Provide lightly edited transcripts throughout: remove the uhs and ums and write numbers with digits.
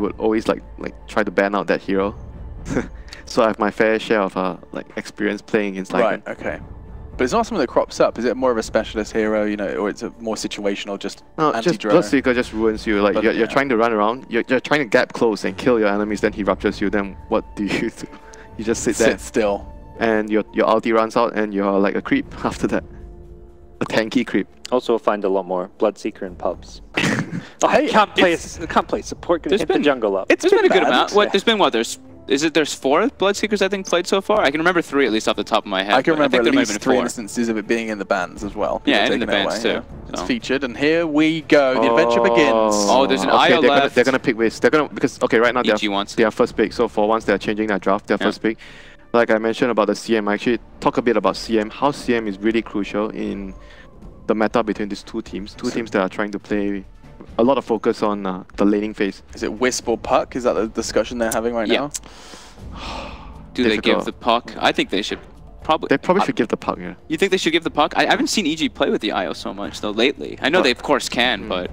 would always like try to ban out that hero. So I have my fair share of like experience playing against Lycan. Right, okay. But it's not something that crops up. Is it more of a specialist hero, you know, or it's a more situational, just anti-draw? Bloodseeker just ruins you. Like you're trying to run around, you're trying to gap close and kill your enemies, then he ruptures you, then what do? You just sit there. Sit still. And your ulti runs out and you're like a creep after that. A tanky creep. Also, we'll find a lot more Bloodseeker in pubs. Oh, hey, can't play support. Gonna hit the jungle up. There's been a good amount. What? There's been what? There's 4 Bloodseekers I think played so far. I can remember 3 at least off the top of my head. I can remember at least 3 instances of it being in the bans as well. Yeah, and in the bans too. Yeah. It's featured, and here we go. The adventure begins. Oh, there's an IO left. They're gonna pick Wiz. They're gonna because right now they are first pick. So for once they're changing their draft, their first pick. Like I mentioned about the CM, I actually talk a bit about CM. How CM is really crucial in the meta between these two teams. Two teams that are trying to play a lot of focus on the laning phase. Is it Wisp or Puck? Is that the discussion they're having right now? Do they give the Puck? I think they should probably. They probably should give the Puck, yeah. You think they should give the Puck? I haven't seen EG play with the IO so much though lately. I know they of course can, but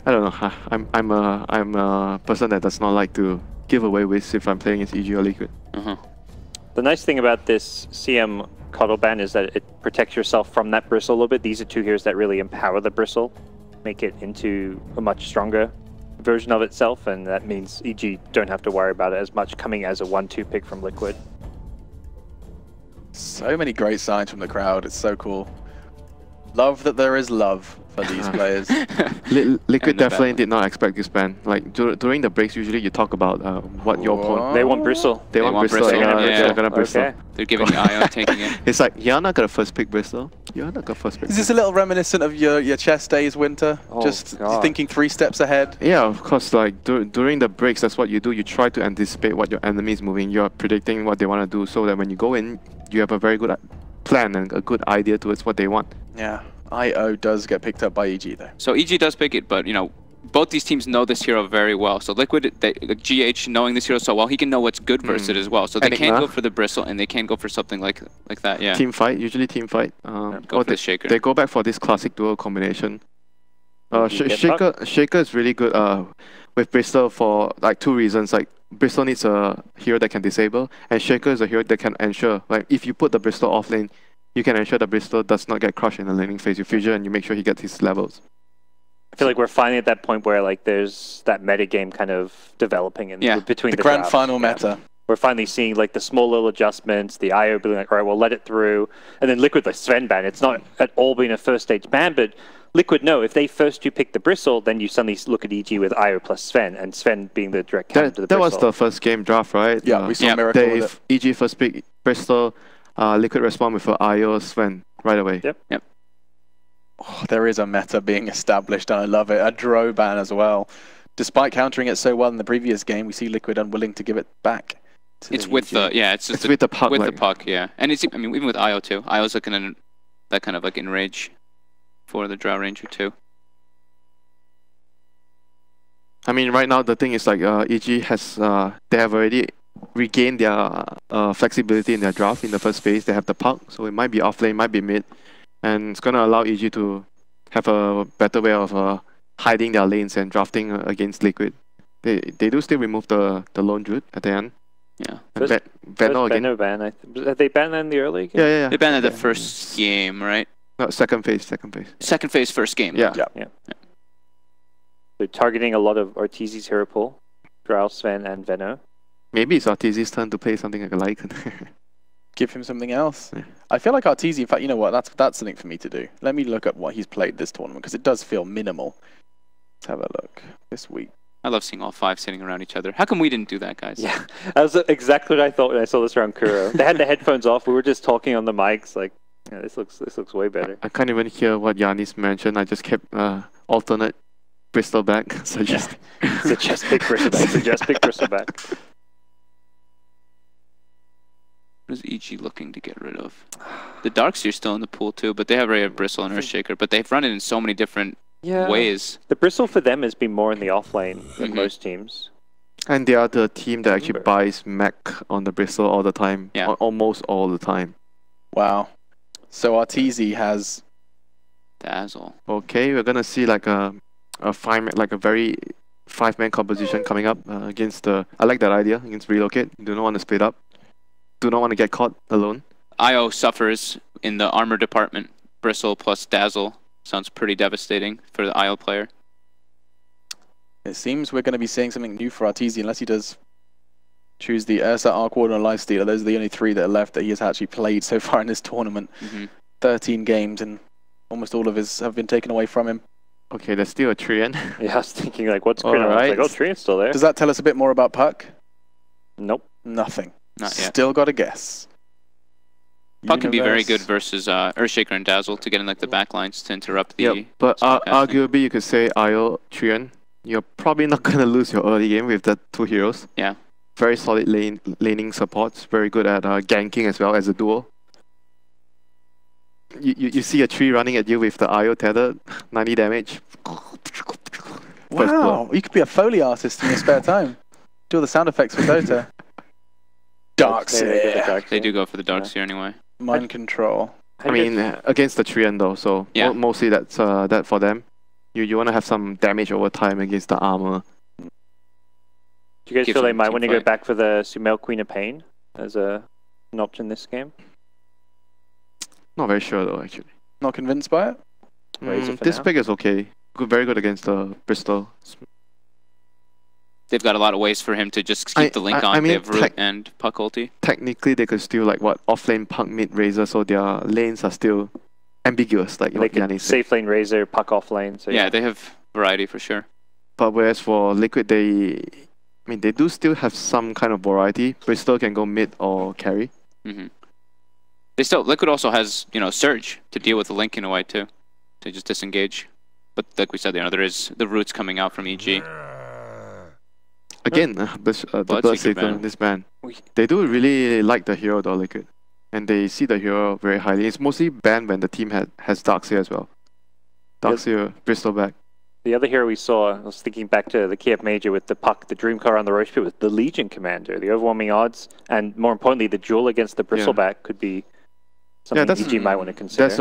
I don't know. I'm a person that does not like to give away Wiz if I'm playing against EG or Liquid. The nice thing about this CM Coddle ban is that it protects yourself from that bristle a little bit. These are 2 heroes that really empower the bristle, make it into a much stronger version of itself, and that means EG don't have to worry about it as much coming as a 1-2 pick from Liquid. So many great signs from the crowd. It's so cool. Love that there is love for these players. Liquid definitely did not expect this ban. Like during the breaks, usually you talk about what your opponent. They want bristle. They want bristle. They're gonna bristle. Okay. They're giving the IO taking it. It's like you're not gonna first pick bristle. You're not gonna first pick. Is this a little reminiscent of your chess days, Winter? Just thinking 3 steps ahead. Yeah, of course. Like during the breaks, that's what you do. You try to anticipate what your enemy is moving. You're predicting what they want to do, so that when you go in, you have a very good plan and a good idea towards what they want. Yeah. IO does get picked up by EG though. So EG does pick it, but you know, both these teams know this hero very well. So Liquid, GH knowing this hero so well, he can know what's good versus it as well. So they can go for the bristle and they can go for something like that. Yeah. Team fight, usually team fight. Go for the shaker. They go back for this classic duo combination. Shaker is really good with bristle for like 2 reasons. Like bristle needs a hero that can disable, and Shaker is a hero that can ensure. Like if you put the bristle off lane, you can ensure the bristle does not get crushed in the laning phase. You fusion and you make sure he gets his levels. I feel like we're finally at that point where like there's that meta game kind of developing in between the grand final meta. We're finally seeing like the small little adjustments, the IO being like, all right, we'll let it through. And then Liquid, like Sven ban, it's not at all been a first stage ban, but Liquid, no, if they first 2 pick the bristle, then you suddenly look at EG with IO plus Sven, and Sven being the direct counter to the bristle. That was the first game draft, right? Yeah, we saw Miracle with it. EG first pick bristle, Liquid respond with an IO Sven right away. Yep. Oh, there is a meta being established, and I love it. A Dro ban as well. Despite countering it so well in the previous game, we see Liquid unwilling to give it back. It's with the it's with the puck. With the puck, yeah. And it's even with IO too. IO's looking at that kind of like enrage for the Drow Ranger too. I mean, right now the thing is like EG has they have already regained their flexibility in their draft in the first phase. They have the puck, so it might be off lane, might be mid, and it's gonna allow EG to have a better way of hiding their lanes and drafting against Liquid. They do still remove the lone druid at the end. Yeah. Venom again. Benno ban. Have they banned that in the early game? Yeah. They banned at the first game, right? No, second phase. Second phase, first game. Yeah. They're targeting a lot of Arteezy's hero pool, Drow, Sven, and Venno. Maybe it's Arteezy's turn to play something like a Lycan. Give him something else. Yeah. I feel like Arteezy, in fact, you know what, that's something for me to do. Let me look up what he's played this tournament, because it does feel minimal. Let's have a look this week. I love seeing all 5 sitting around each other. How come we didn't do that, guys? Yeah, that was exactly what I thought when I saw this around Kuro. They had the headphones off, we were just talking on the mics, like, yeah, this looks way better. I can't even hear what Yannis mentioned. I just kept alternate Bristol back. Suggest pick Bristol back. Suggest pick Bristol back. What is EG looking to get rid of? The Darkseer's still in the pool too, but they have already a Bristle and Earthshaker, but they've run it in so many different ways. The Bristle for them has been more in the offlane than most teams. And they are the team that actually buys mech on the Bristle all the time. Yeah. Almost all the time. Wow. So Arteezy has Dazzle. Okay, we're gonna see like a fine, like a very 5-man composition coming up against the... I like that idea against relocate. You do not want to split up. Do not want to get caught alone. IO suffers in the armor department. Bristle plus Dazzle sounds pretty devastating for the IO player. It seems we're going to be seeing something new for Arteezy unless he does choose the Ursa, Arc Warden, or Lifestealer. Those are the only 3 that are left that he has actually played so far in this tournament. 13 games and almost all of his have been taken away from him. Okay, there's still a Trian. Yeah, I was thinking, like, what's Grin? Alright. Like, oh, Trian's still there. Does that tell us a bit more about Puck? Nope. Nothing. Not yet. Still got to guess. Puck can be very good versus Earthshaker and Dazzle to get in like the backlines to interrupt the... Yep, but spellcasting. arguably you could say IO, Trian, you're probably not going to lose your early game with the 2 heroes. Yeah. Very solid laning supports, very good at ganking as well as a duo. You see a tree running at you with the IO tethered, 90 damage. Wow, you could be a Foley artist in your spare time. Do all the sound effects for Dota. Darkseer. They do go for the Darkseer anyway. Mind control. I mean, against the Trian though, so Yeah. mostly that's that for them. You want to have some damage over time against the armor. Do you guys Give feel they some might team want to go fight. back for the Sumail Queen of Pain as an option this game? Not very sure though, actually. Not convinced by it? Razor for This now. pick is okay. Very good against Bristol. They've got a lot of ways for him to just keep the link on. I mean, they have Root and Puck ulti. Technically, they could still like offlane Punk mid Razor, so their lanes are still ambiguous, like They what could Yanni said. safe lane Razor, Puck off lane. So Yeah, they have variety for sure. But whereas for Liquid, they do still have some kind of variety. Bristol can go mid or carry. Liquid also has, you know, Surge to deal with the link in a way too, to just disengage. But like we said, you know, there is the roots coming out from EG. Again, the Bloodseeker Bloodseeker, ban. this ban. They do really like the hero though, Liquid. And they see the hero very highly. It's mostly banned when the team has Darkseer as well. Darkseer, Bristol back. The other hero we saw, I was thinking back to the Kiev Major with the Puck, the Dream Car on the Roche Pit, was the Legion Commander. The overwhelming odds, and more importantly, the duel against the Bristleback could be something that's- EG might want to consider. That's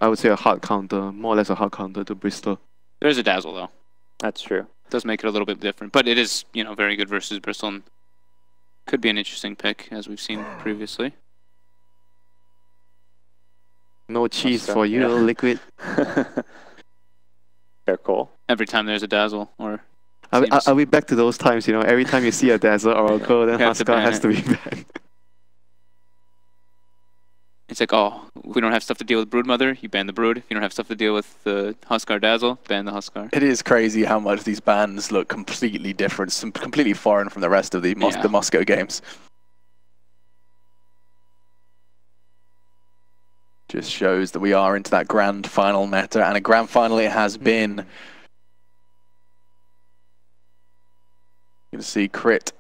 I would say a hard counter, more or less a hard counter to Bristol. There's a Dazzle though. That's true. Does make it a little bit different, but it is, you know, very good versus Bristol. And could be an interesting pick as we've seen previously. No cheese Oscar, for you, yeah. Liquid. Fair call. Every time there's a Dazzle, or Are we back to those times, you know, every time you see a Dazzle or a Oracle, then You have to Huskar ban has it. to be banned. it's like, oh, we don't have stuff to deal with Broodmother, you ban the Brood. If you don't have stuff to deal with the Huskar Dazzle, ban the Huskar. It is crazy how much these bans look completely different, completely foreign from the rest of the Yeah. Moscow games. Just shows that we are into that grand final meta, and a grand final it has been. You can see Crit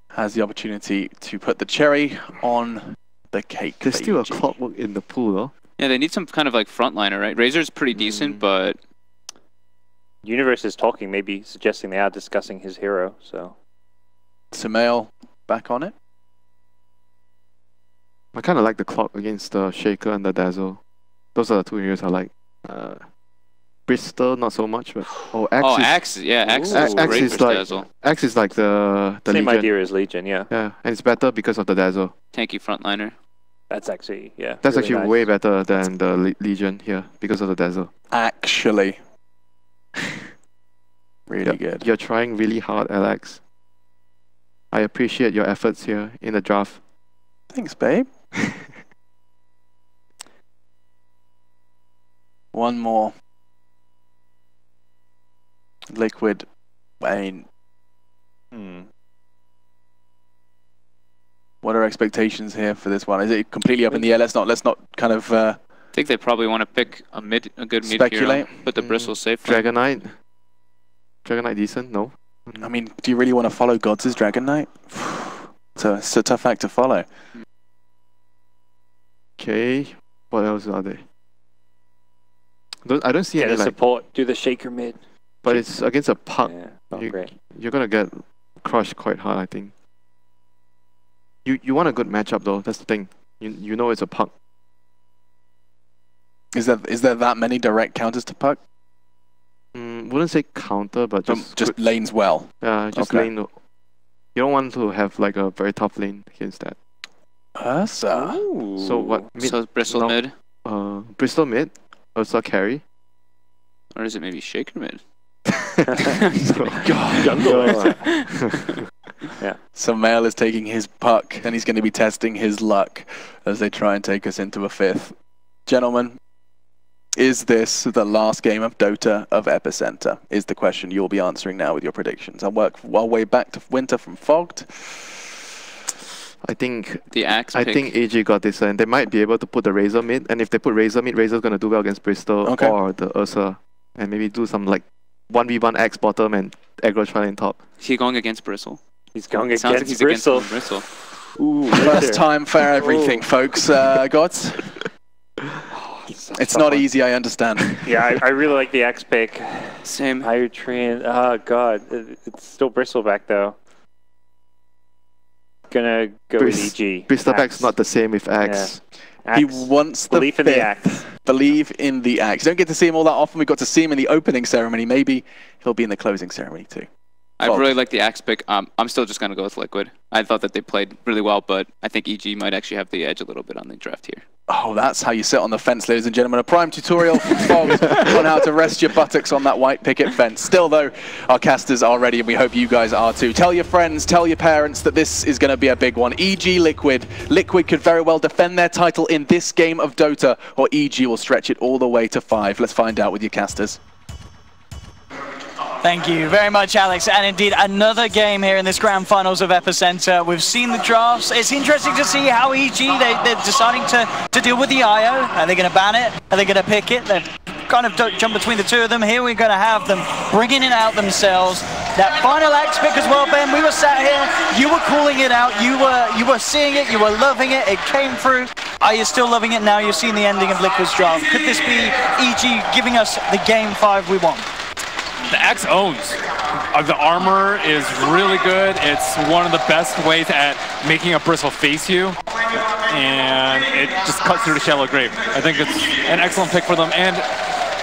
has the opportunity to put the cherry on the cake. There's for still a EG. clockwork in the pool, though. Yeah, they need some kind of like frontliner, right? Razor's pretty decent, but Universe is talking, maybe suggesting they are discussing his hero, so... Sumail back on it. I kind of like the clock against the Shaker and the Dazzle. Those are the 2 heroes I like. Bristol, not so much, but... Oh, Axe Axe is Axe great is for like- Dazzle. Axe is like the Same Legion. idea as Legion, yeah. Yeah, and it's better because of the Dazzle. Tanky frontliner. That's actually, yeah. That's really actually nice. way better than the Legion here because of the Dazzle. Actually. Really Yep. good. You're trying really hard, Alex. I appreciate your efforts here in the draft. Thanks, babe. One more. Liquid. I mean, what are expectations here for this one? Is it completely up in the air? Let's not kind of I think they probably want to pick a good mid Speculate. hero. Put the Bristle safe. lane. Dragonite decent? No. I mean, do you really want to follow Gods' Dragon Knight? It's a tough act to follow. Okay. What else are there? I don't see Get any a like, support, do the Shaker mid. but it's against a Puck. Yeah, not you- great. You're gonna get crushed quite hard, I think. You want a good matchup though. That's the thing. You know it's a Puck. Is there that many direct counters to Puck? Wouldn't say counter, but just lanes well. Just Okay. lane. You don't want to have like a very tough lane against that. Ursa. So what? Mid, So Bristol no. mid, Bristol mid, Ursa carry. or is it maybe Shaker mid? Jungle. So Mail is taking his puck, and he's going to be testing his luck as they try and take us into a 5th. Gentlemen, is this the last game of Dota of Epicenter? Is the question you'll be answering now with your predictions. I'll work our way back to Winter from Fogged. I think The Axe I pick. think AG got this, and they might be able to put the Razor mid. And if they put Razor mid, Razor's gonna do well against Bristol Okay. or the Ursa, and maybe do some like 1v1 Axe bottom and aggro try in top. Is he going against Bristol? He's going It sounds like against he's Bristol. against Bristol. Ooh, First time for everything, folks. Gods. It's not easy, I understand. Yeah, I really like the X pick. Same. Higher train. Oh god, it's still Bristleback though. Gonna go with EG. Bristleback's not the same with Axe. He Axe. wants the Belief in the 5th. Axe. Believe in the Axe. You don't get to see him all that often. We got to see him in the opening ceremony. Maybe he'll be in the closing ceremony too. I Fogged. really like the Axe pick. I'm still just gonna go with Liquid. I thought that they played really well, but I think EG might actually have the edge a little bit on the draft here. Oh, that's how you sit on the fence, ladies and gentlemen. A prime tutorial from Fogged on how to rest your buttocks on that white picket fence. Still, though, our casters are ready, and we hope you guys are too. Tell your friends, tell your parents that this is going to be a big one. EG Liquid. Liquid could very well defend their title in this game of Dota, or EG will stretch it all the way to 5. Let's find out with your casters. Thank you very much, Alex. And indeed, another game here in this grand finals of Epicenter. We've seen the drafts. It's interesting to see how EG, they're deciding to deal with the IO. Are they going to ban it? Are they going to pick it? They've kind of jumped between the two of them. Here we're going to have them bringing it out themselves. That final Axe pick as well, Ben. We were sat here. You were calling it out. You were seeing it. You were loving it. It came through. Are you still loving it now? You've seen the ending of Liquid's draft. Could this be EG giving us the game 5 we want? The Axe owns. The armor is really good. It's one of the best ways at making a Bristle face you. And it just cuts through the shallow grave. I think it's an excellent pick for them. And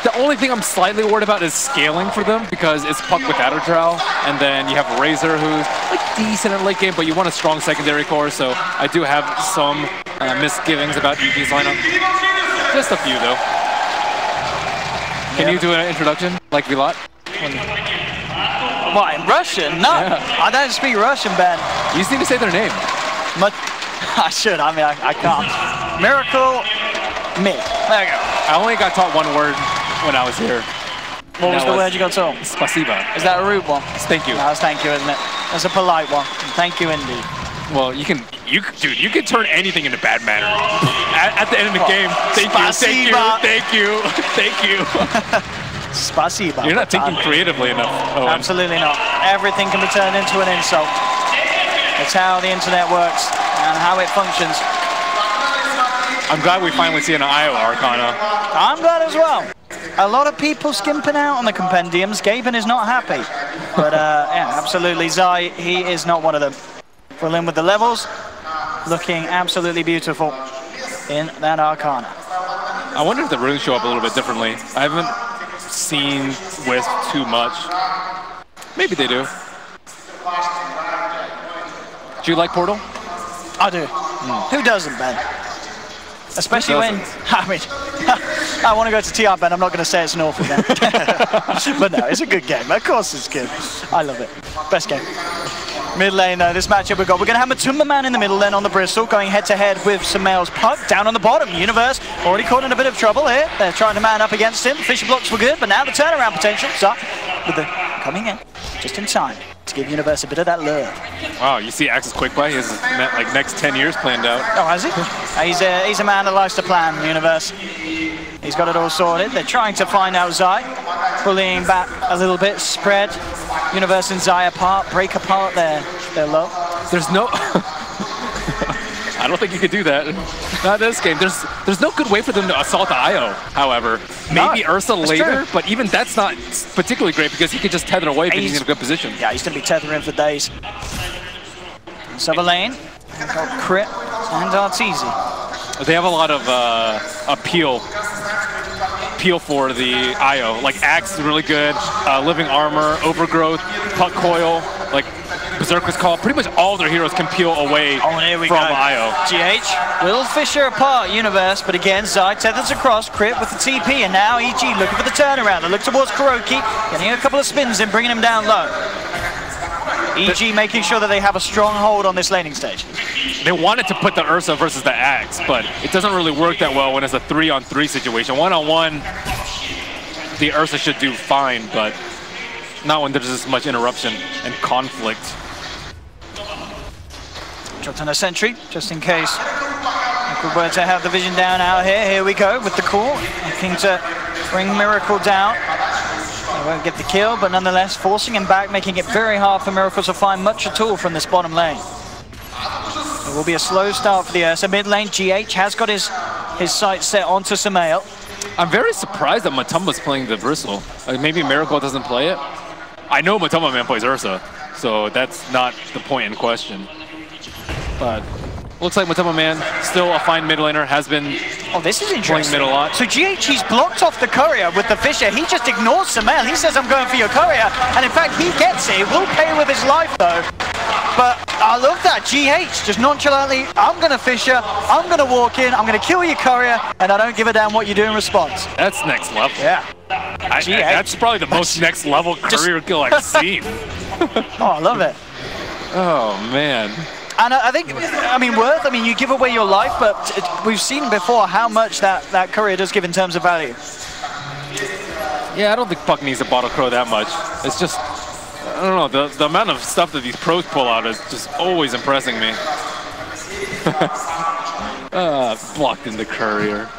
the only thing I'm slightly worried about is scaling for them, because it's Puck without a drow. And then you have Razor, who's like decent in late game, but you want a strong secondary core. So I do have some misgivings about EG's lineup. Just a few, though. Can you do an introduction like Vilat? What, in Russian? No, Yeah. I don't speak Russian, Ben. You just need to say their name. I should, I mean, I can't. Miracle me. There you go. I only got taught one word when I was here. What was That the word you got told? Spasiba. Is that a rude one? Thank you. No, that's thank you, isn't it? That's a polite one. Thank you indeed. Well, dude, you can turn anything into bad manner. At the end of the game, thank you, thank you, thank you, thank you. Spasiba. You're not thinking creatively enough, Owen. Absolutely not. Everything can be turned into an insult. It's how the internet works and how it functions. I'm glad we finally see an IO Arcana. I'm glad as well. A lot of people skimping out on the compendiums. Gaben is not happy. But yeah, absolutely. Zai, he is not one of them. We're in with the levels. Looking absolutely beautiful in that Arcana. I wonder if the runes show up a little bit differently. I haven't seen Wisp too much. Maybe they do. Do you like Portal? I do. Who doesn't, Ben? Especially when, I mean, I want to go to TR, Ben. I'm not going to say it's an awful game. But no, it's a good game. Of course it's good. I love it. Best game. Mid lane, though, this matchup we're going to have Matumba Man in the middle then on the Bristol, going head-to-head with Sumail's Puck. Down on the bottom, Universe already caught in a bit of trouble here. They're trying to man up against him. Fisher blocks were good, but now the turnaround potential. So, with the coming in, just in time to give Universe a bit of that lure. Wow, you see Axe's quick play? He has his like next 10 years planned out. Oh, has he? He's a man that likes to plan, Universe. He's got it all sorted. They're trying to find out Zai, bullying back a little bit, spread Universe and Zai apart, break apart their love. There's no... I don't think you could do that. Not this game. There's no good way for them to assault the IO, however. Maybe Ursa later, but even that's not particularly great because he could just tether away because he's in a good position. Yeah, he's going to be tethering for days. Sub lane, got Crit and Arteezy. They have a lot of appeal peel for the IO. Like Axe is really good, Living Armor, Overgrowth, Puck Coil, like Berserker's Call. Pretty much all their heroes can peel away from IO. GH will Fisher apart Universe, but again, Zai tethers across, Crit with the TP, and now EG looking for the turnaround. They look towards Kuroki, getting a couple of spins and bringing him down low. EG making sure that they have a strong hold on this laning stage. They wanted to put the Ursa versus the Axe, but it doesn't really work that well when it's a 3-on-3 situation. 1-on-1, the Ursa should do fine, but not when there's this much interruption and conflict. Dropped on a sentry, just in case Liquid were to have the vision down out here. Here we go with the call, looking to bring Miracle down. They won't get the kill, but nonetheless forcing him back, making it very hard for Miracle to find much at all from this bottom lane. It will be a slow start for the Ursa. Mid lane, GH has got his sights set onto Sumail. I'm very surprised that Matumba's playing the Bristle. Maybe Miracle doesn't play it. I know Matumba Man plays Ursa, so that's not the point in question. But looks like Matumba Man, still a fine mid laner, has been this is interesting. Playing mid a lot. So GH, he's blocked off the courier with the Fisher. He just ignores Sumail. He says, I'm going for your courier. And in fact, he gets it. He will pay with his life, though. But I love that. GH just nonchalantly, I'm going to Fisher, I'm going to walk in, I'm going to kill your courier, and I don't give a damn what you do in response. That's next level. Yeah. That's probably the most next level career kill I've seen. Oh, I love it. Oh, man. And I think, Worth, you give away your life, but we've seen before how much that courier does give in terms of value. Yeah, I don't think Puck needs to bottle crow that much. It's just, I don't know, the amount of stuff that these pros pull out is just always impressing me. Blocked in the courier.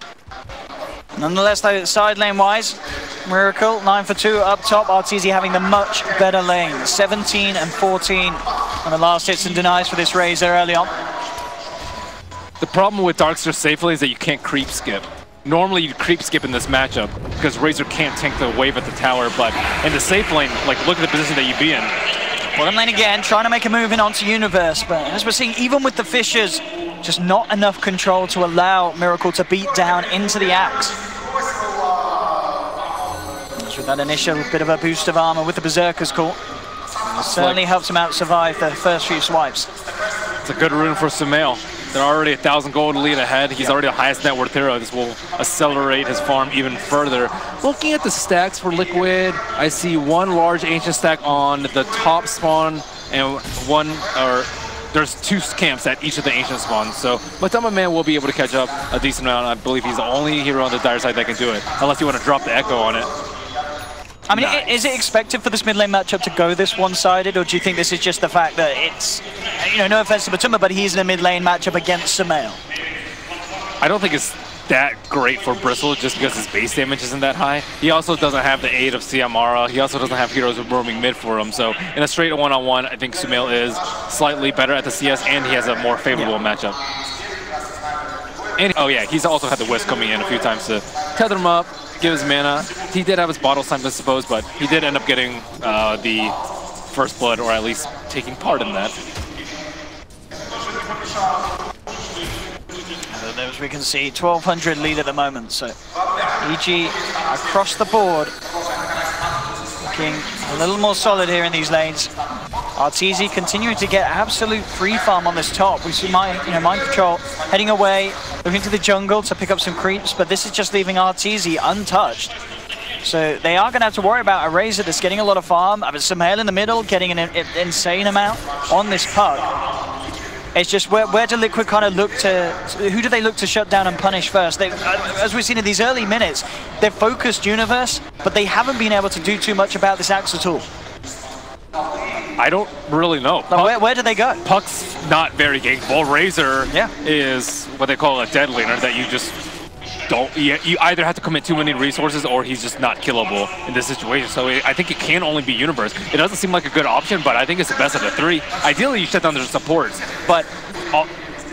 Nonetheless, though, side lane wise, Miracle 9 for 2 up top. Arteezy having the much better lane, 17 and 14 on the last hits and denies for this Razor early on. The problem with Darkster safely is that you can't creep skip. Normally you creep skip in this matchup because Razor can't tank the wave at the tower, but in the safe lane, like look at the position that you'd be in. Bottom lane again, trying to make a move in onto Universe, but as we're seeing, even with the Fishers, just not enough control to allow Miracle to beat down into the Axe. Just with that initial bit of a boost of armor with the Berserker's call. Certainly helps him out survive the first few swipes. It's a good rune for Sumail. They're already 1,000 gold lead ahead. He's already the highest net worth hero. This will accelerate his farm even further. Looking at the stacks for Liquid, I see one large ancient stack on the top spawn and there's 2 camps at each of the ancient spawns. So Matumba Man will be able to catch up a decent amount. I believe he's the only hero on the dire side that can do it, unless you want to drop the echo on it. Nice. Is it expected for this mid lane matchup to go this one-sided, or do you think this is just the fact that it's, no offense to Matumba, but he's in a mid lane matchup against Sumail? I don't think it's that great for Bristle just because his base damage isn't that high. He also doesn't have the aid of Siamara. He also doesn't have heroes roaming mid for him. So in a straight one-on-one, I think Sumail is slightly better at the CS, and he has a more favorable matchup. And, he's also had the Wisp coming in a few times to tether him up, give his mana. He did have his bottle time, I suppose, but he did end up getting the first blood, or at least taking part in that. As we can see, 1,200 lead at the moment, so EG across the board looking a little more solid here in these lanes. Arteezy continuing to get absolute free farm on this top. We see Mind Control heading away, looking to the jungle to pick up some creeps, but this is just leaving Arteezy untouched. So they are going to have to worry about a Razor that's getting a lot of farm. Sumail in the middle, getting an insane amount on this puck. It's just where do Liquid kind of look to, who do they look to shut down and punish first? As we've seen in these early minutes, they've focused Universe, but they haven't been able to do too much about this Axe at all. I don't really know. Like, where do they go? Puck's not very gankable. Razor is what they call a dead laner that you just don't, you either have to commit too many resources or he's just not killable in this situation. So I think it can only be Universe. It doesn't seem like a good option, but I think it's the best of the 3. Ideally, you shut down their supports, but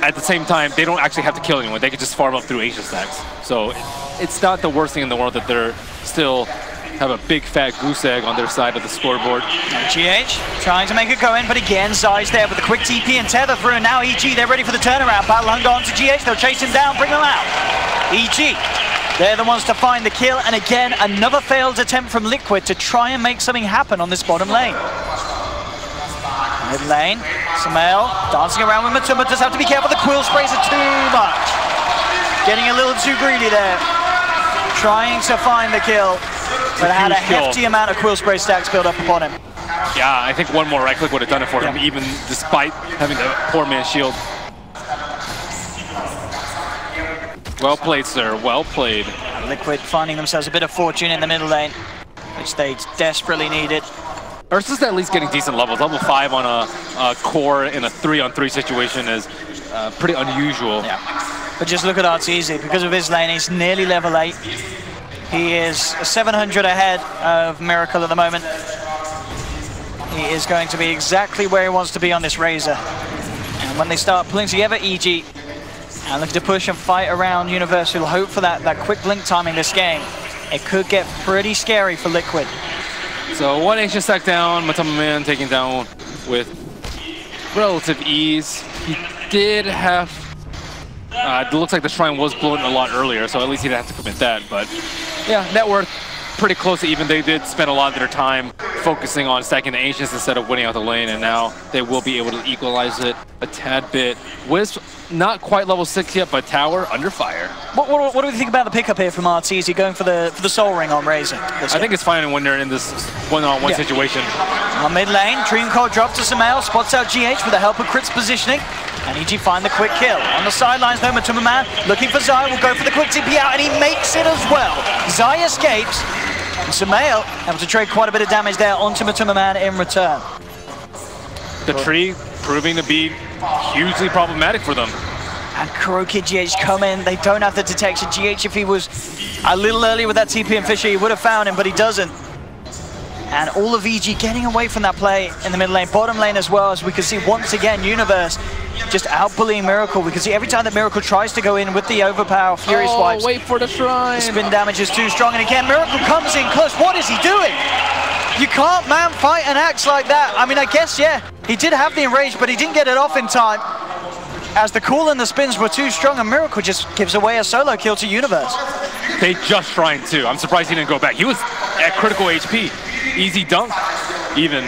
at the same time, they don't actually have to kill anyone. They could just farm up through Ancient stacks. So it's not the worst thing in the world that they're still have a big fat goose egg on their side of the scoreboard. GH trying to make it go in, but again, Zai's there with the quick TP and tether through, and now EG, they're ready for the turnaround. Battle Hunger onto GH, they'll chase him down, bring him out. EG They're the ones to find the kill, and again, another failed attempt from Liquid to try and make something happen on this bottom lane. Mid lane, Samael dancing around with Matuma, does have to be careful, the quill sprays are too much. Getting a little too greedy there. Trying to find the kill, but had a hefty amount of quill spray stacks built up upon him. Yeah, I think one more right click would have done it for him, even despite having the poor man's shield. Well played, sir. Well played. Liquid finding themselves a bit of fortune in the middle lane, which they desperately needed. Ursa's at least getting decent levels. Level 5 on a core in a 3-on-3 situation is pretty unusual. Yeah. But just look at Arteezy. Because of his lane, he's nearly level 8. He is 700 ahead of Miracle at the moment. He is going to be exactly where he wants to be on this Razor. And when they start pulling together, EG, and looking to push and fight around Universe, who'll hope for that quick blink timing this game, it could get pretty scary for Liquid. So one ancient stack down, Matuma Man taken down with relative ease. He did have, it looks like the shrine was blown a lot earlier, so at least he didn't have to commit that. But yeah, net worth pretty close to even. They did spend a lot of their time focusing on stacking the ancients instead of winning out the lane, and now they will be able to equalize it a tad bit. Wisp, not quite level 6 yet, but Tower under fire. What do we think about the pickup here from Arteezy going for the Soul Ring on Razor? I think it's fine when they're in this one-on-one situation. On mid lane, Dream Cold drop to Samael, spots out GH with the help of Crit's positioning, and EG find the quick kill. On the sidelines though, Matuma Man looking for Zai, will go for the quick TP out, and he makes it as well. Zai escapes, and Samael able to trade quite a bit of damage there onto Matuma Man in return. The tree proving to be hugely problematic for them. And Kuroki GH come in, they don't have the detection. GH, if he was a little earlier with that TP and Fisher, he would have found him, but he doesn't. And all of EG getting away from that play in the mid lane, bottom lane as well, as we can see once again, Universe just out-bullying Miracle. We can see every time that Miracle tries to go in with the overpower Fury swipes. Wait for the shrine. The spin damage is too strong, and again, Miracle comes in close. What is he doing? You can't man fight an axe like that. I mean, I guess, yeah, he did have the enrage, but he didn't get it off in time, as the cool and the spins were too strong, and Miracle just gives away a solo kill to Universe. They just shrined too. I'm surprised he didn't go back. He was at critical HP. Easy dunk, even,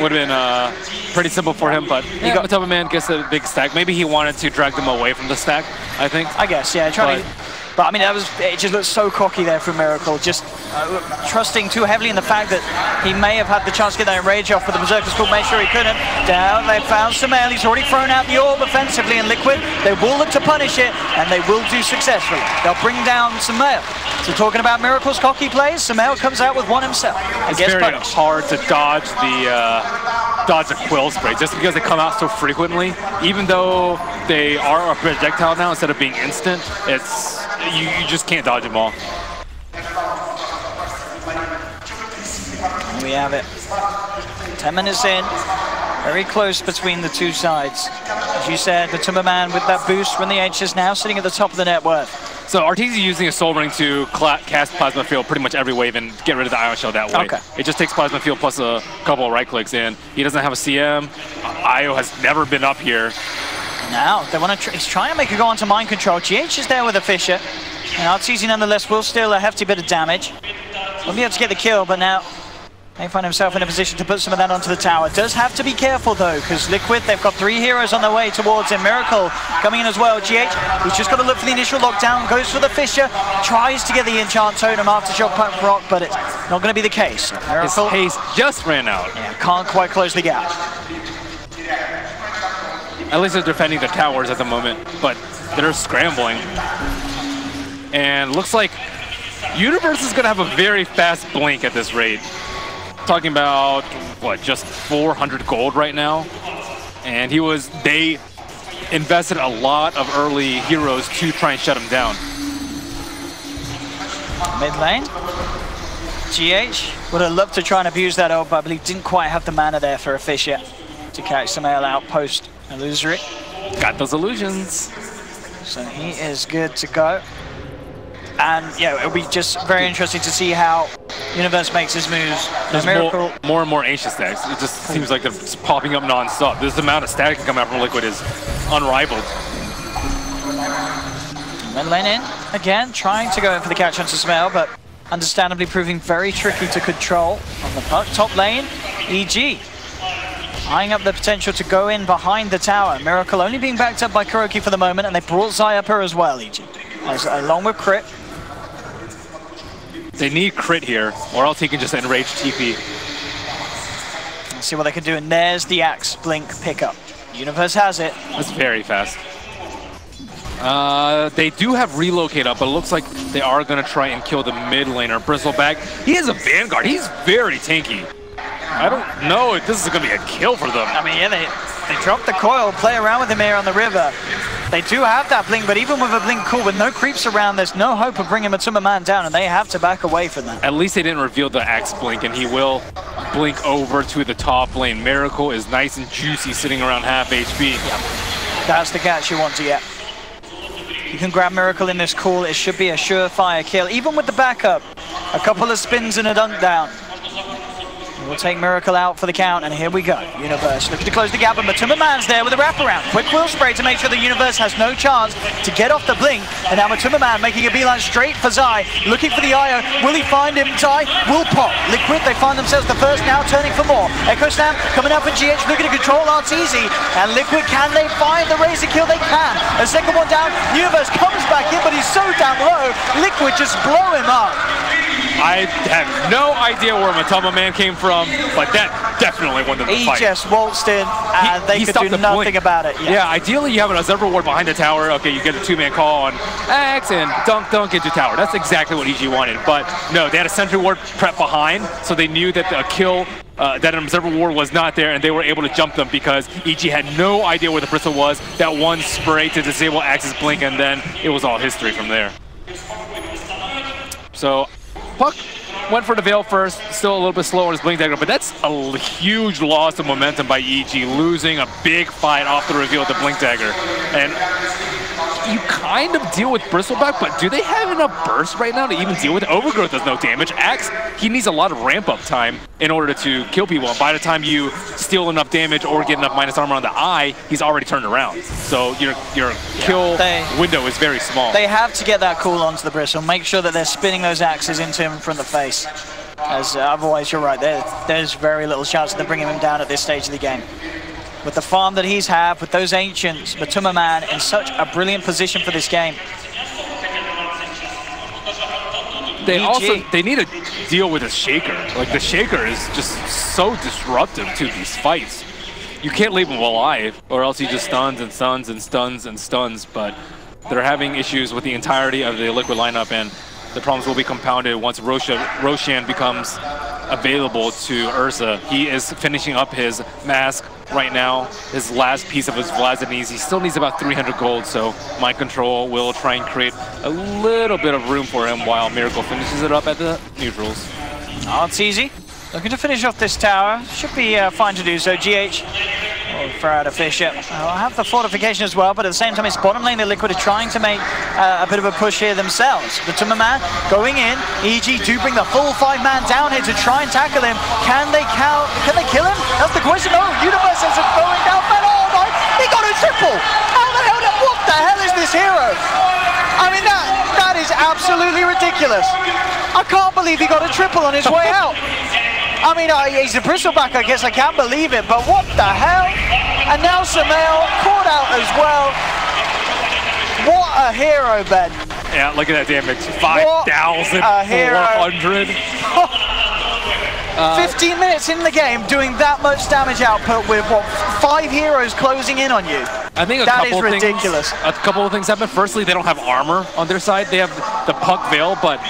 would have been pretty simple for him, but he got Matuma Man gets a big stack. Maybe he wanted to drag them away from the stack, I think. I guess, yeah, trying to. But I mean, it just looked so cocky there from Miracle, just trusting too heavily in the fact that he may have had the chance to get that enrage off, but the Berserker's Call made sure he couldn't. Down, they found Samael, he's already thrown out the orb offensively in Liquid. They will look to punish it, and they will do successfully. They'll bring down Samael. So talking about Miracle's cocky plays, Samael comes out with one himself. It's very hard to dodge the quill spray, just because they come out so frequently. Even though they are a projectile now instead of being instant, it's you just can't dodge them all. We have it. 10 minutes in, very close between the two sides. As you said, the Matuma Man with that boost from the H is now sitting at the top of the net worth. So Arteezy using a Soul Ring to cast Plasma Field pretty much every wave and get rid of the Ion Shell that way. Okay. It just takes Plasma Field plus a couple of right clicks in. He doesn't have a CM. Io has never been up here. Now, they want to he's trying to make a go onto Mind Control. GH is there with a Fisher. And Arteezy nonetheless will steal a hefty bit of damage. Won't be able to get the kill, but now they find himself in a position to put some of that onto the tower. Does have to be careful though, because Liquid, they've got 3 heroes on their way towards him. Miracle coming in as well. GH, he's just got to look for the initial lockdown, goes for the Fisher, tries to get the enchant totem after Shock Punk Rock, but it's not going to be the case. Miracle, his haste just ran out. Yeah, can't quite close the gap. At least they're defending the towers at the moment, but they're scrambling. And looks like Universe is going to have a very fast blink at this rate. Talking about, what, just 400 gold right now? And they invested a lot of early heroes to try and shut him down. Mid lane. GH would have loved to try and abuse that ult, but I believe didn't quite have the mana there for a Fisher to catch Samael out post illusory. Got those illusions. So he is good to go. And yeah, it'll be just very interesting to see how Universe makes his moves. There's more and more ancient stacks. It just seems like they're just popping up non-stop. This amount of stack that can come out from Liquid is unrivaled. Mid lane in. again, trying to go in for the catch onto Smell, but understandably proving very tricky to control on the puck. Top lane, EG. Eyeing up the potential to go in behind the tower. Miracle only being backed up by Kuroki for the moment, and they brought Zai up her as well, EG. Along with Crit. They need Crit here, or else he can just enrage TP. Let's see what they can do, and there's the Axe Blink pickup. Universe has it. That's very fast. They do have relocate up, but it looks like they are going to try and kill the mid laner. Bristleback, he has a Vanguard. He's very tanky. I don't know if this is going to be a kill for them. I mean, yeah, they dropped the coil, play around with him here on the river. They do have that blink, but even with a blink cool, with no creeps around, there's no hope of bringing Matuma Man down, and they have to back away from that. At least they didn't reveal the Axe blink, and he will blink over to the top lane. Miracle is nice and juicy, sitting around half HP. Yep. That's the catch you want to get. You can grab Miracle in this call. It should be a surefire kill, even with the backup. A couple of spins and a dunk down. We'll take Miracle out for the count, and here we go. Universe looking to close the gap, and Matuma Man's there with a wraparound. Quick wheel spray to make sure the Universe has no chance to get off the blink. And now Matuma Man making a beeline straight for Zai, looking for the IO. Will he find him? Zai will pop. Liquid, they find themselves the first, now turning for more. Echo Slam coming out for GH, looking to control Arteezy. And Liquid, can they find the Razor kill? They can. A second one down. Universe comes back in, but he's so down low. Liquid just blow him up. I have no idea where Matuma Man came from, but that definitely won them the fight. He just waltzed in, and they could do nothing about it. Yeah, ideally you have an observer ward behind the tower. Okay, you get a two-man call on Axe and dunk into tower. That's exactly what EG wanted, but no, they had a sentry ward prep behind, so they knew that the kill, that an observer ward was not there, and they were able to jump them because EG had no idea where the Bristle was. That one spray to disable Axe's blink, and then it was all history from there. So Puck went for the Veil first, still a little bit slow on his Blink Dagger, but that's a huge loss of momentum by EG, losing a big fight off the reveal with the Blink Dagger. And you kind of deal with Bristleback, but do they have enough burst right now to even deal with it? Overgrowth does no damage. Axe, he needs a lot of ramp-up time in order to kill people, and by the time you steal enough damage or get enough minus armor on the eye, he's already turned around. So your kill window is very small. They have to get that cool onto the Bristle, make sure that they're spinning those axes into him from the face. As otherwise, you're right, there's very little chance of them bringing him down at this stage of the game. With the farm that he's had, with those Ancients, Matuma Man in such a brilliant position for this game. They need to deal with a Shaker. Like, the Shaker is just so disruptive to these fights. You can't leave him alive, or else he just stuns and stuns and stuns and stuns, but they're having issues with the entirety of the Liquid lineup, and the problems will be compounded once Roshan becomes available to Ursa. He is finishing up his mask right now, his last piece of his Vlazanies. He still needs about 300 gold, so Mind Control will try and create a little bit of room for him while Miracle finishes it up at the neutrals. Oh, it's easy. Looking to finish off this tower. Should be fine to do so. GH will throw out a Fisher. I'll have the fortification as well, but at the same time, it's bottom lane. The Liquid are trying to make a bit of a push here themselves. Matuma Man going in. EG do bring the full 5-man down here to try and tackle him. Can they kill him? That's the question. Oh, Universe is going down. But oh my, he got a triple. How the hell? What the hell is this hero? I mean, that is absolutely ridiculous. I can't believe he got a triple on his way out. I mean, he's a Bristleback, I guess I can't believe it, but what the hell? And now Samael caught out as well. What a hero, Ben. Yeah, look at that damage. 5,400. 15 minutes in the game doing that much damage output with, what, 5 heroes closing in on you? I think that is ridiculous. A couple of things happen. Firstly, they don't have armor on their side. They have the Puck Veil, but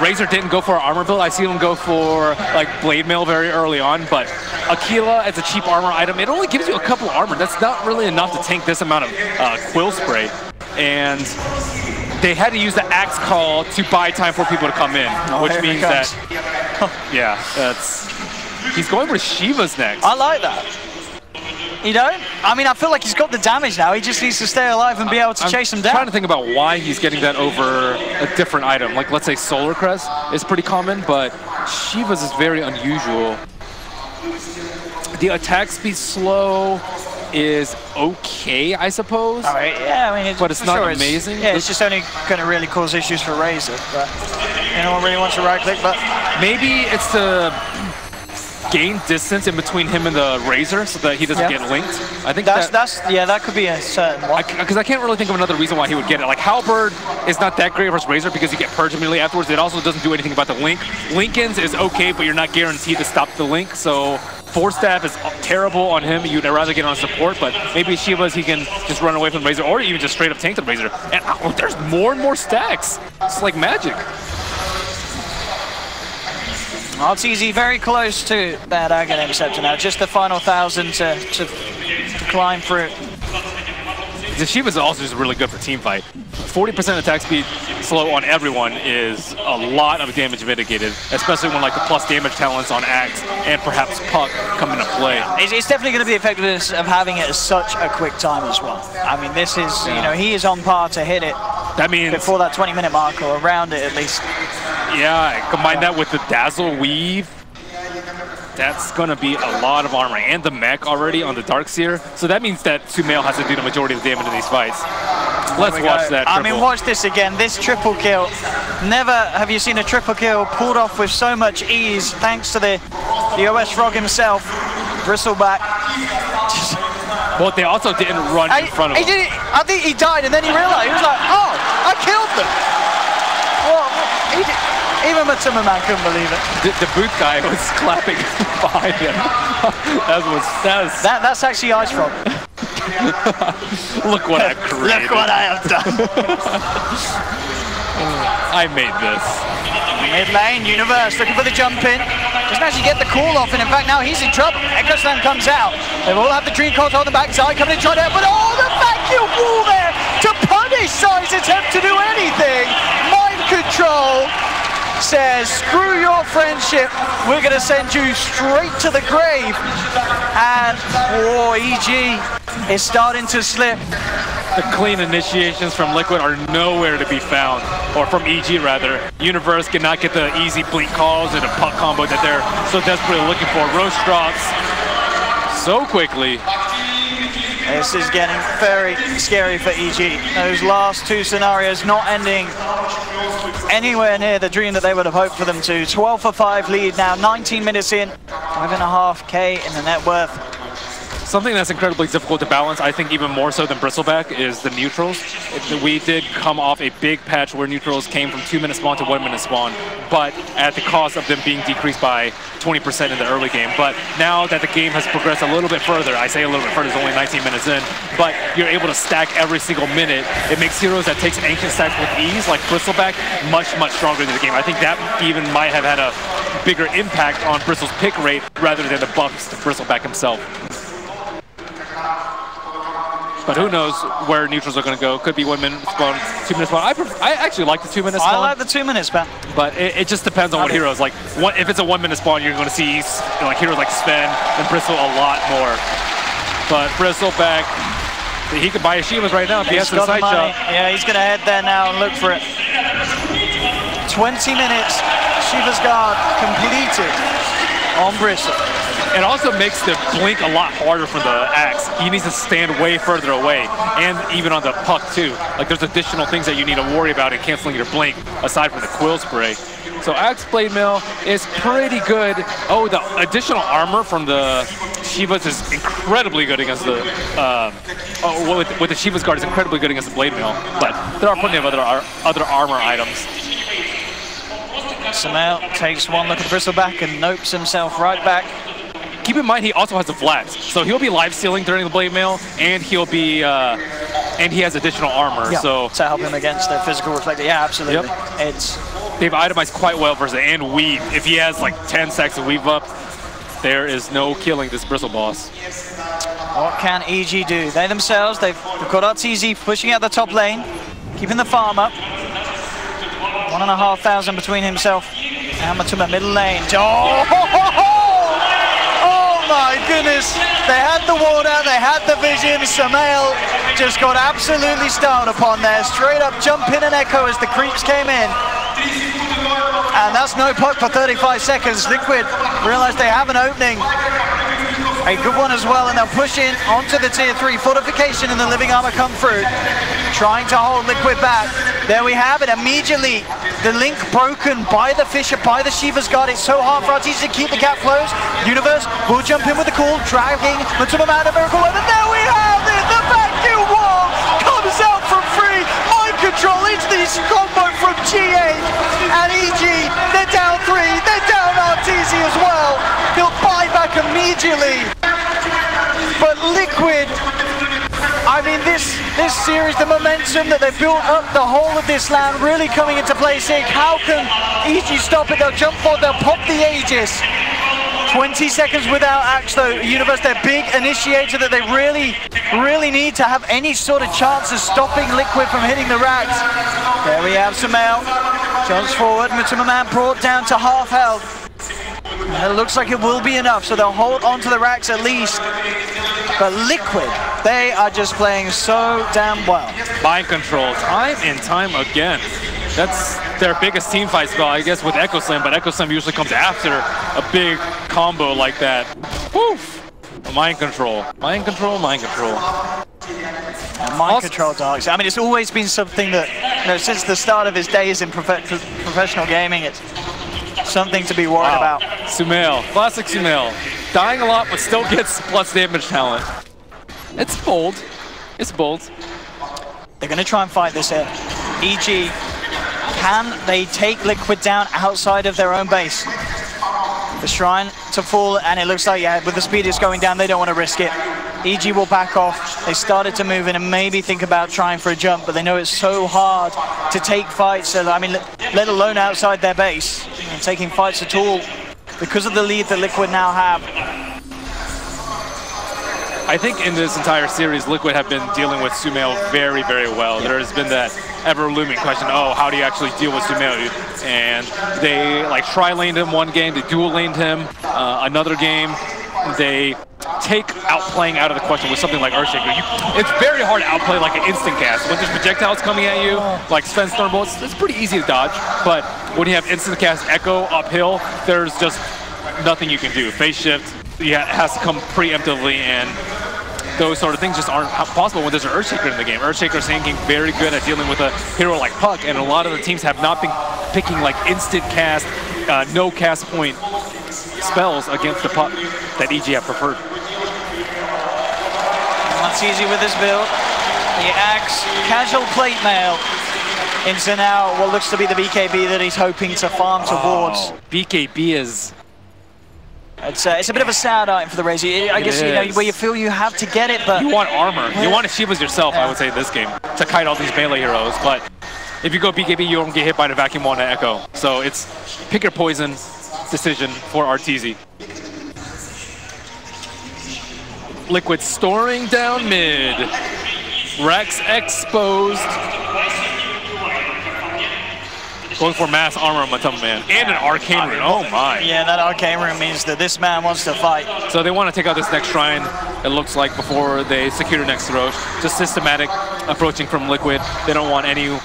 Razor didn't go for an armor build. I see him go for like Blade Mail very early on, but Aquila as a cheap armor item, it only gives you a couple of armor. That's not really enough to tank this amount of Quill Spray. And they had to use the Axe Call to buy time for people to come in, which means that, yeah, he's going for Shiva's next. I like that. You know? I mean, I feel like he's got the damage now. He just needs to stay alive and be able to chase him down. I'm trying to think about why he's getting that over a different item. Like, let's say Solar Crest is pretty common, but Shiva's is very unusual. The attack speed's slow. is okay, I suppose. All right, yeah, I mean, but it's not amazing. Yeah, it's just only going to really cause issues for Razor. But no one really wants to right click. But maybe it's to gain distance in between him and the Razor so that he doesn't get linked. I think that could be a certain one. Because I can't really think of another reason why he would get it. Like Halberd is not that great versus Razor because you get purged immediately afterwards. It also doesn't do anything about the link. Linken's is okay, but you're not guaranteed to stop the link. So Force Staff is terrible on him. You'd rather get on support, but maybe Shivas he can just run away from the Razor or even just straight up tank the Razor. And there's more and more stacks. It's like magic. RTZ very close to that Aghanim Scepter now. Just the final 1,000 to climb through. The Shivas also just really good for team fight. 40% attack speed slow on everyone is a lot of damage mitigated, especially when like the plus damage talents on Axe and perhaps Puck come into play. It's definitely going to be the effectiveness of having it at such a quick time as well. I mean, this is, you know, he is on par to hit it. That means before that 20-minute mark or around it at least. Yeah, combine that with the Dazzle Weave. That's going to be a lot of armor. And the mech already on the Darkseer. So that means that Sumail has to do the majority of the damage in these fights. Let's watch that triple. I mean, watch this again. This triple kill. Never have you seen a triple kill pulled off with so much ease, thanks to the OS Frog himself. Bristleback. Well, they also didn't run in front of him. I think he died and then he realized, he was like, oh, I killed them. Well, even Matsuma Man couldn't believe it. The boot guy was clapping behind him. That's actually Ice Frog. Look what I've created. Look what I have done. I made this. Mid lane, Universe looking for the jump in. Doesn't actually get the call off, and in fact now he's in trouble. Echo Slam comes out. They all have the Dream Colt on the backside, coming in trying to, but oh, the vacuum wall there to punish Sai's attempt to do anything. Mind control says, screw your friendship, we're going to send you straight to the grave. And EG is starting to slip. The clean initiations from Liquid are nowhere to be found, or from EG rather. Universe cannot get the easy blink calls and a puck combo that they're so desperately looking for. Roche drops so quickly. This is getting very scary for EG. Those last two scenarios not ending anywhere near the dream that they would have hoped for them to. 12-for-5 lead now, 19 minutes in, 5.5K in the net worth. Something that's incredibly difficult to balance, I think even more so than Bristleback, is the neutrals. We did come off a big patch where neutrals came from 2-minute spawn to 1-minute spawn, but at the cost of them being decreased by 20% in the early game. But now that the game has progressed a little bit further, I say a little bit further, it's only 19 minutes in, but you're able to stack every single minute. It makes heroes that takes ancient stacks with ease, like Bristleback, much, much stronger in the game. I think that even might have had a bigger impact on Bristle's pick rate rather than the buffs to Bristleback himself. But who knows where neutrals are going to go. Could be 1-minute spawn, 2-minute spawn. I actually like the 2-minute spawn. I like the 2-minute spawn. But it just depends on what heroes. Like, if it's a 1-minute spawn, you're going to see like heroes like Sven and Bristle a lot more. But Bristleback, he could buy Shivas right now if he has the side shot. Yeah, he's going to head there now and look for it. 20 minutes, Shivas guard completed on Bristle. It also makes the blink a lot harder for the Axe. He needs to stand way further away, and even on the puck too. Like there's additional things that you need to worry about in canceling your blink, aside from the Quill Spray. So Axe Blade Mail is pretty good. Oh, the additional armor from the Shivas is incredibly good against the, with the Shivas guard is incredibly good against the Blade Mail, but there are plenty of other armor items. Sumail takes one look at Bristleback and nopes himself right back. Keep in mind he also has the flats, so he'll be live stealing during the Blade Mail, and he'll be and he has additional armor. Yeah, so to help him against the physical reflector. Yeah, absolutely. Yep. They've itemized quite well versus and weave. If he has like 10 stacks of weave up, there is no killing this Bristle boss. What can EG do? They themselves, they've got RTZ pushing out the top lane, keeping the farm up. 1,500 between himself and Matuma middle lane. Oh my goodness! They had the ward out, they had the vision. Sumail just got absolutely stoned upon there. Straight up jump in and echo as the creeps came in. And that's no puck for 35 seconds. Liquid realized they have an opening. A good one as well, and they'll push in onto the tier 3. Fortification and the living armor come through, trying to hold Liquid back. There we have it. Immediately, the link broken by the Fisher, by the Shiva's Guard. It's so hard for Arteezy to keep the gap closed. Universe will jump in with the call, dragging Matuma Man and Miracle Web, and there we have it! The vacuum wall comes out from free. Mind control into this combo from G8 and EG. They're down 3. They're down Arteezy as well. He'll buy back immediately. But Liquid, I mean, this series, the momentum that they've built up the whole of this land really coming into play. Sig, how can EG stop it? They'll jump forward, they'll pop the Aegis. 20 seconds without Axe though. Universe, their big initiator that they really need to have any sort of chance of stopping Liquid from hitting the racks. There we have Sumail. Jumps forward, Matuma Man brought down to half health. And it looks like it will be enough, so they'll hold on to the racks at least. But Liquid, they are just playing so damn well. Mind control, time and time again. That's their biggest team fight spell, I guess, with Echo Slam, but Echo Slam usually comes after a big combo like that. Woof! Mind control, mind control, mind control. Mind control, Darks. I mean, it's always been something that, you know, since the start of his days in professional gaming, it's something to be worried about. Sumail, classic Sumail. Dying a lot, but still gets plus damage talent. It's bold. It's bold. They're going to try and fight this in. EG, can they take Liquid down outside of their own base? The Shrine to fall, and it looks like, yeah, with the speed it's going down, they don't want to risk it. EG will back off. They started to move in and maybe think about trying for a jump, but they know it's so hard to take fights. So, I mean, let alone outside their base, and taking fights at all because of the lead that Liquid now have. I think in this entire series, Liquid have been dealing with Sumail very, very well. Yeah. There's been that ever-looming question, oh, how do you actually deal with Sumail? And they like tri-laned him one game, they dual-laned him another game. They take outplaying out of the question with something like Earthshaker. It's very hard to outplay like an instant cast. When there's projectiles coming at you, like Sven's Thunderbolts, it's pretty easy to dodge. But when you have instant cast Echo uphill, there's just nothing you can do. Phase shift, yeah, it has to come preemptively, and those sort of things just aren't possible when there's an Earthshaker in the game. Earthshaker's thinking very good at dealing with a hero like Puck, and a lot of the teams have not been picking like instant cast, no cast point spells against the Puck that EG have preferred. That's easy with this build. The Axe, casual plate mail into now what looks to be the BKB that he's hoping to farm towards. BKB is... It's a bit of a sad item for the Razer. I guess, you know, where you feel you have to get it, but... You want armor. You want to Shivas yourself, I would say, in this game, to kite all these melee heroes. But if you go BKB, you don't get hit by the vacuum wall and Echo. So it's pick your poison decision for Arteezy. Liquid storing down mid. Rex exposed. Going for mass armor on Matuma Man. And an arcane rune. Oh my. Yeah, that arcane rune means that this man wants to fight. So they want to take out this next shrine, it looks like, before they secure the next Roche. Just systematic approaching from Liquid. They don't want any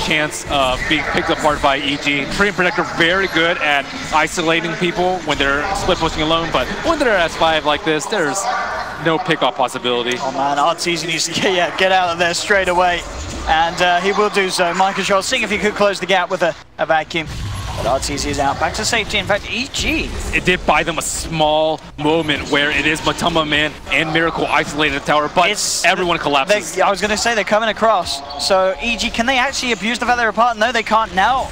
chance of being picked apart by EG. Tree and Protector very good at isolating people when they're split pushing alone, but when they're at S5 like this, there's no pick-off possibility. Oh man, Arteezy needs to get out of there straight away. And he will do so. Mind control, seeing if he could close the gap with a vacuum. But Arteezy is out, back to safety. In fact, EG. It did buy them a small moment where it is Matuma Man and Miracle isolated the tower, but everyone collapses. I was going to say they're coming across. So EG, can they actually abuse the fact they're apart? No, they can't now.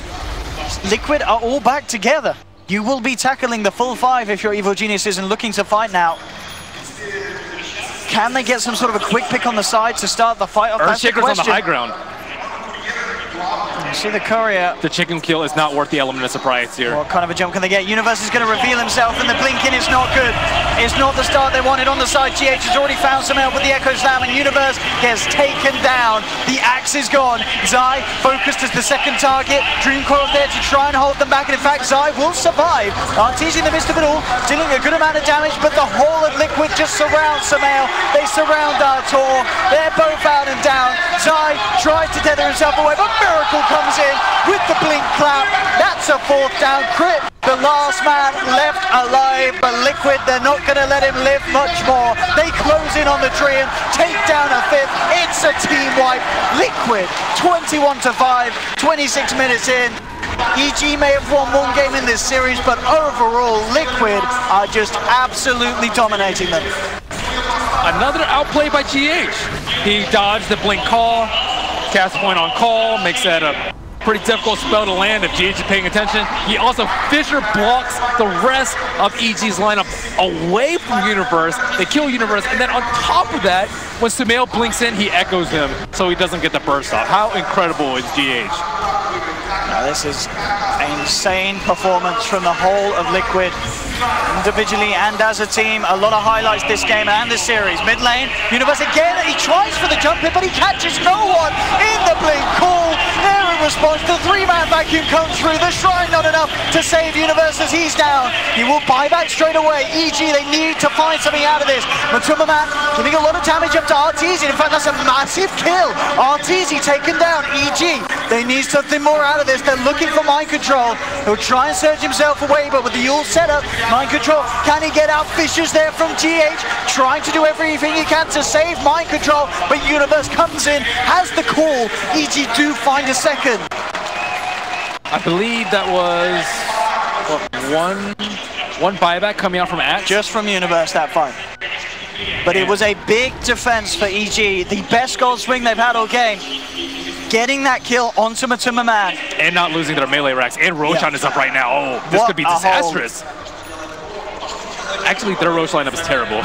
Liquid are all back together. You will be tackling the full 5 if your Evil Genius isn't looking to fight now. Can they get some sort of a quick pick on the side to start the fight off? Earthshaker's on the high ground. You see the courier. The chicken kill is not worth the element of surprise here. What kind of a jump can they get? Universe is going to reveal himself, and the blink in is not good. It's not the start they wanted on the side. GH has already found some help with the Echo Slam, and Universe gets taken down. The Axe is gone. Zai focused as the second target. Dream Coil there to try and hold them back, and in fact, Zai will survive. Arteezy in the midst of it all, dealing a good amount of damage, but the whole of Liquid just surrounds Sumail. They surround Artur. They're both out and down. Zai tries to tether himself away, but Miracle comes in with the blink clap. That's a 4th down crit. The the last man left alive, but Liquid, they're not going to let him live much more. They close in on the tree and take down a fifth. It's a team wipe. Liquid, 21-5, 26 minutes in. EG may have won one game in this series, but overall, Liquid are just absolutely dominating them. Another outplay by GH. He dodged the blink call, cast point on call, makes that a pretty difficult spell to land if GH is paying attention. He also Fissure blocks the rest of EG's lineup away from Universe. They kill Universe, and then on top of that, when Sumail blinks in, he echoes him, so he doesn't get the burst off. How incredible is GH? Now this is an insane performance from the whole of Liquid, individually and as a team. A lot of highlights this game and this series. Mid lane, Universe again, he tries for the jump in, but he catches no one in the blink call. There in response, the three-man vacuum comes through. The Shrine not enough to save Universe as he's down. He will buy back straight away. EG, they need to find something out of this. Matuma giving a lot of damage up to Arteezy. In fact, that's a massive kill. Arteezy taken down. EG, they need something more out of this. They're looking for mind control. He'll try and surge himself away, but with the Yule setup, mind control, can he get out? Fissure's there from GH, trying to do everything he can to save mind control, but Universe comes in, has the call. EG do find a second. I believe that was, what, one buyback coming out from Axe? Just from Universe that fight. But it was a big defense for EG, the best gold swing they've had all game. Getting that kill onto Matuma Man. And not losing their melee racks. And Roshan is up right now. Oh, this could be disastrous. Actually, their Roche lineup is terrible.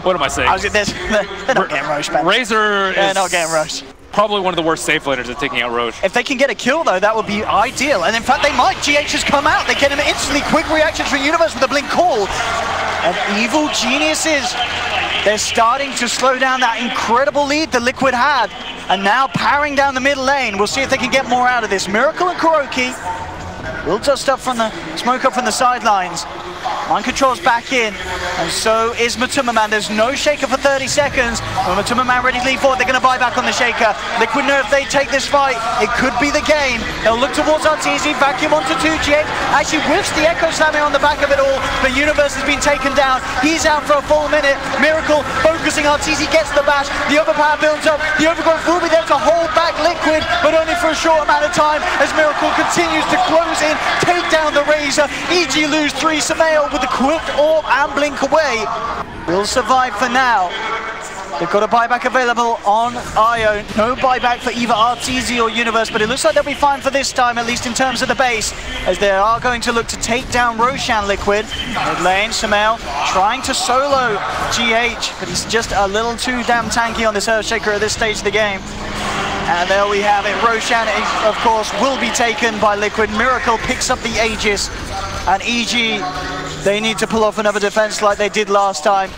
What am I saying? They're not getting Roche back. Razor is not getting Roche. Probably one of the worst safe laners at taking out Roche. If they can get a kill, though, that would be ideal. And in fact, they might. GH has come out. They get him instantly. Quick reactions from Universe with a blink call. And Evil Geniuses, they're starting to slow down that incredible lead that Liquid had. And now powering down the middle lane. We'll see if they can get more out of this. Miracle and Kuroki will dust up from the smoke up from the sidelines. Mind control's back in, and so is Matuma Man. There's no shaker for 30 seconds. When Matuma Man ready to lead forward, they're going to buy back on the shaker. Liquid know if they take this fight, it could be the game. They'll look towards Arteezy, vacuum onto 2G. Actually whiffs the Echo Slamming on the back of it all, but Universe has been taken down. He's out for a full minute. Miracle focusing, Arteezy gets the bash. The overpower builds up. The overgrowth will be there to hold back Liquid, but only for a short amount of time as Miracle continues to close in, take down the Razor. EG lose 3. Sumail with the quick orb and blink away will survive for now. They've got a buyback available on Io. No buyback for either Arteezy or Universe, but it looks like they'll be fine for this time, at least in terms of the base, as they are going to look to take down Roshan Liquid. Mid lane, Sumail trying to solo GH, but he's just a little too damn tanky on this Earthshaker at this stage of the game. And there we have it. Roshan, of course, will be taken by Liquid. Miracle picks up the Aegis, and EG, they need to pull off another defense like they did last time.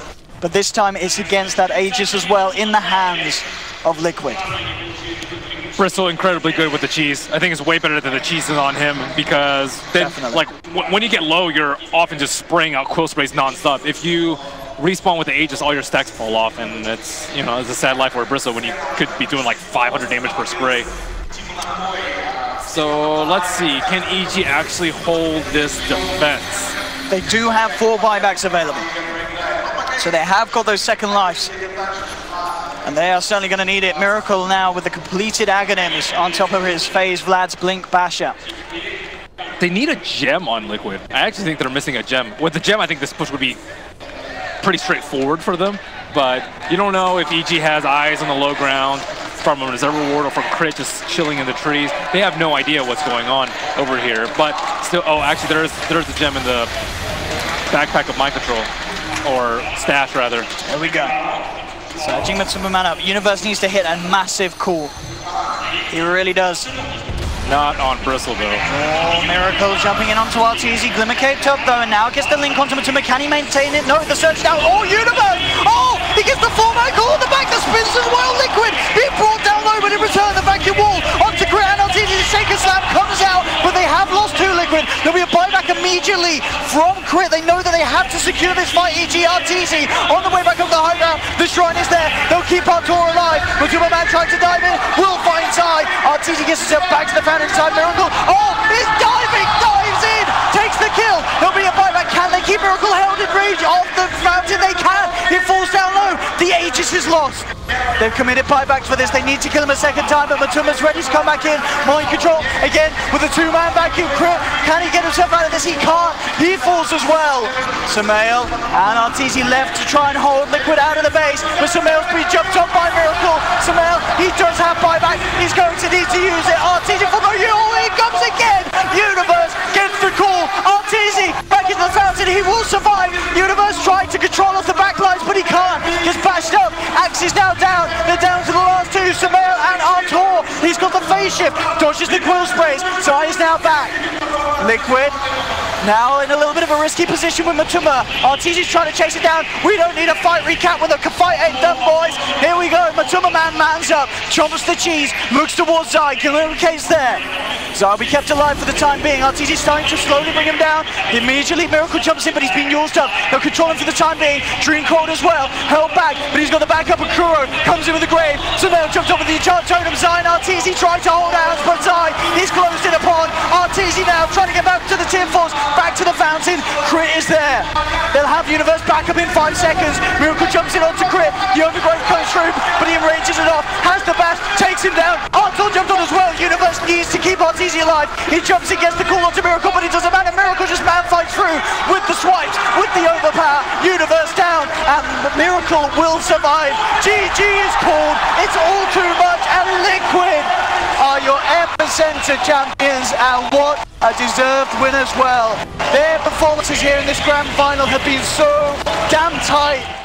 But this time it's against that Aegis as well, in the hands of Liquid. Bristle incredibly good with the cheese. I think it's way better than the cheese is on him, because then, like, when you get low, you're often just spraying out quill sprays non-stop. If you respawn with the Aegis, all your stacks fall off, and it's, you know, it's a sad life for a Bristle when you could be doing like 500 damage per spray. So let's see, can EG actually hold this defense? They do have 4 buybacks available, so they have got those second lives, and they are certainly going to need it. Miracle now with the completed Aghanims on top of his phase Vlad's Blink Basher. They need a gem on Liquid. I actually think they're missing a gem. With the gem, I think this push would be pretty straightforward for them, but you don't know if EG has eyes on the low ground from a reserve reward or from crit just chilling in the trees. They have no idea what's going on over here, but still, oh, actually there's the gem in the backpack of mind control, or stash rather. There we go. Surging Matuma Man up. Universe needs to hit a massive call. He really does. Not on Bristle though. Oh, Miracle jumping in onto Arteezy. Glimmer caved up though, and now gets the link onto Matuma. Can he maintain it? No, the search down. Oh, Universe! Oh, he gets the 4-man call on the back. The spins as well. Liquid being brought down low, but in return the vacuum wall onto Grit, and Arteezy. The shaker slam comes out, but they have lost 2 Liquid. There'll be a buyback immediately from Crit. They know that they have to secure this fight. EG Arteezy on the way back up the high ground. The Shrine is there. They'll keep Artura alive. Matuma Man trying to dive in. Will find Sai. Arteezy gets himself back to the fan inside. Miracle. Oh, he's diving! Dives in! Takes the kill! keep Miracle held in range of the fountain. They can. It falls down low. The Aegis is lost. They've committed buybacks for this. They need to kill him a second time, but Matuma's ready to come back in. Mind control again with a two-man vacuum crit. Can he get himself out of this? He can't. He falls as well. Sumail and Arteezy left to try and hold Liquid out of the base, but Sumail's been jumped on by Miracle. Sumail, he does have buyback. He's going to need to use it. Arteezy from the he comes again. Universe gets the call. Arteezy back into the fountain. He will survive. Universe trying to control off the backlines, but he can't. Gets bashed up. Axe is now down. They're down to the last two. Sumail and Artur. He's got the phase shift. Dodges the quill sprays. Zai is now back. Liquid now in a little bit of a risky position with Matuma. Arteezy's trying to chase it down. We don't need a fight recap with a fight ain't done, boys. Here we go. Matuma mans up. Chomps the cheese. Looks towards Zai. Communicates there. Zai will be kept alive for the time being. Arteezy's starting to slowly bring him down. Immediately Miracle jumps in, but he's been used up. They'll control him for the time being. Dream Cold as well. Held back, but he's got the backup of Kuro. Comes in with the grave. Sumail jumps up with the enchant totem. Zai and Arteezy try to hold out, but Zai is closed in upon. Arteezy now trying to get back to the Team Force. Back to the fountain. Crit is there. They'll have Universe back up in 5 seconds. Miracle jumps in onto Crit. The overgrowth comes through, but he enrages it off. Has the bash, takes him down. Artur jumped on as well. Universe needs to keep Arteezy alive. He jumps in, gets the call onto Miracle, but it doesn't matter. Miracle just man fights through with the swipes, with the overpower. Universe down, and Miracle will survive. GG is called. It's all too much, and Liquid are your EPICENTER champions, and what a deserved win as well. Their performances here in this grand final have been so damn tight.